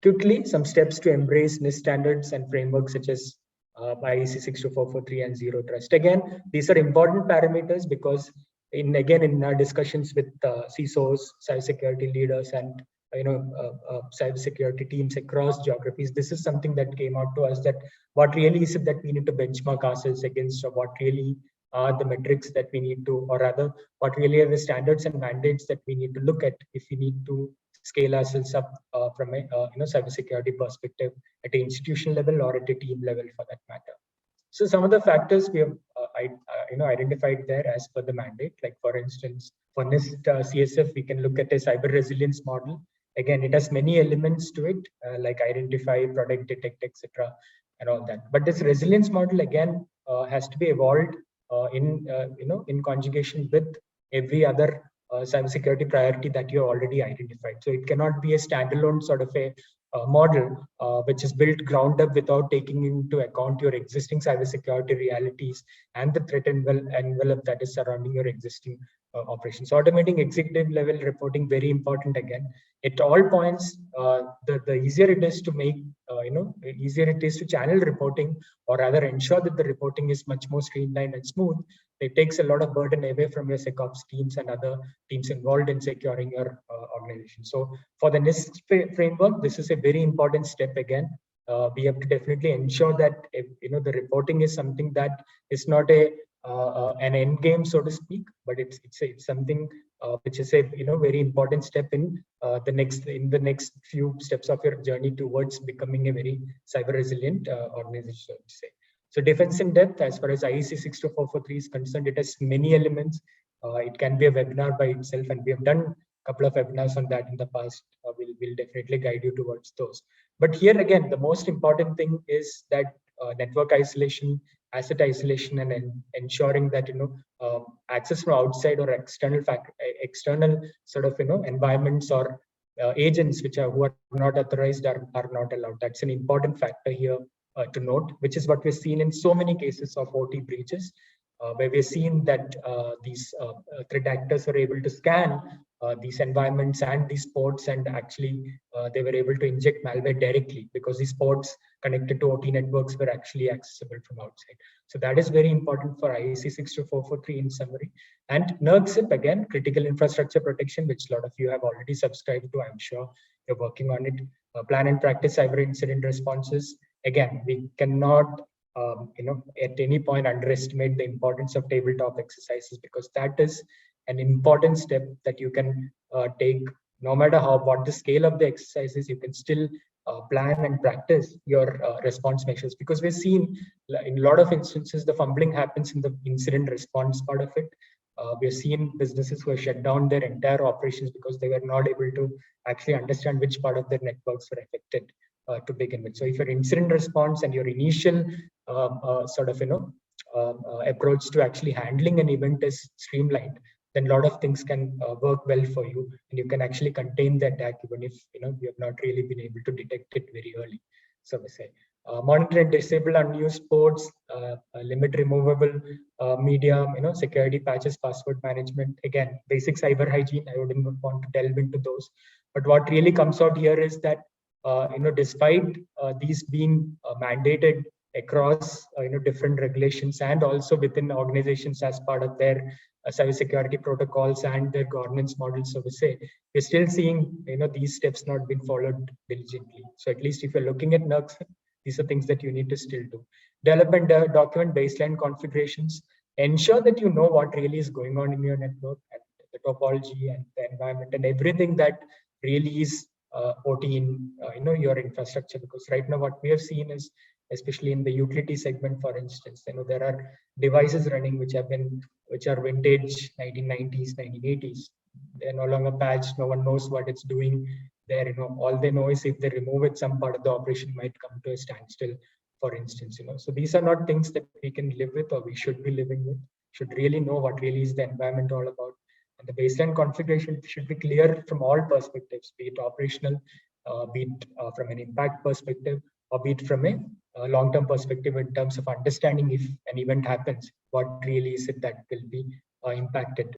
Quickly, some steps to embrace NIST standards and frameworks such as IEC 62443 and Zero Trust. Again, these are important parameters because in our discussions with CISOs, cybersecurity leaders, and cybersecurity teams across geographies, this is something that came out to us, that what really is it that we need to benchmark ourselves against, or what really are the metrics that we need to, or rather, what really are the standards and mandates that we need to look at if we need to scale ourselves up from a cybersecurity perspective at an institutional level or at a team level for that matter. So some of the factors we have identified there as per the mandate, like for instance, for NIST CSF, we can look at a cyber resilience model. Again, it has many elements to it, like identify, protect, detect, etc., and all that. But this resilience model again has to be evolved in conjugation with every other cybersecurity priority that you already identified. So it cannot be a standalone sort of a model which is built ground up without taking into account your existing cybersecurity realities and the threat envelope that is surrounding your existing operations. Automating executive level reporting, very important again. At all points, the easier it is to make, easier it is to channel reporting, or rather ensure that the reporting is much more streamlined and smooth. It takes a lot of burden away from your SecOps teams and other teams involved in securing your organization. So for the NIST framework, this is a very important step again. We have to definitely ensure that the reporting is something that is not an end game, so to speak, but it's something which is a very important step in the next few steps of your journey towards becoming a very cyber resilient organization, so to say. So defense in depth, as far as IEC 62443 is concerned, it has many elements. It can be a webinar by itself, and we have done a couple of webinars on that in the past. We'll definitely guide you towards those. But here again, the most important thing is that network isolation, asset isolation, and ensuring that access from outside or external sort of environments or agents who are not authorized are not allowed. That's an important factor here to note, which is what we've seen in so many cases of OT breaches, where we've seen that these threat actors are able to scan these environments and these ports, and actually they were able to inject malware directly because these ports connected to OT networks were actually accessible from outside. So that is very important for IEC 62443 in summary. And NERCSIP, again, critical infrastructure protection, which a lot of you have already subscribed to. I'm sure you're working on it. Plan and practice cyber incident responses. Again, we cannot at any point underestimate the importance of tabletop exercises, because that is an important step that you can take. No matter what the scale of the exercises, you can still plan and practice your response measures, because we've seen in a lot of instances the fumbling happens in the incident response part of it. We've seen businesses who have shut down their entire operations because they were not able to actually understand which part of their networks were affected to begin with. So if your incident response and your initial approach to actually handling an event is streamlined, then a lot of things can work well for you, and you can actually contain the attack even if you have not really been able to detect it very early. So we say monitor and disable unused ports, limit removable media, security patches, password management. Again, basic cyber hygiene. I wouldn't want to delve into those, but what really comes out here is that despite these being mandated across different regulations and also within organizations as part of their cybersecurity protocols and their governance models, so to say, we're still seeing these steps not being followed diligently. So at least if you're looking at NERCs, these are things that you need to still do. Develop and document baseline configurations. Ensure that you know what really is going on in your network, and the topology and the environment and everything that really is OT in your infrastructure. Because right now what we have seen is, especially in the utility segment, for instance, there are devices running which are vintage 1990s, 1980s. They're no longer patched. No one knows what it's doing there. All they know is if they remove it, some part of the operation might come to a standstill, for instance. So these are not things that we can live with, or we should be living with. Should really know what really is the environment all about. And the baseline configuration should be clear from all perspectives, be it operational, be it from an impact perspective, or be it from a long-term perspective in terms of understanding if an event happens, what really is it that will be impacted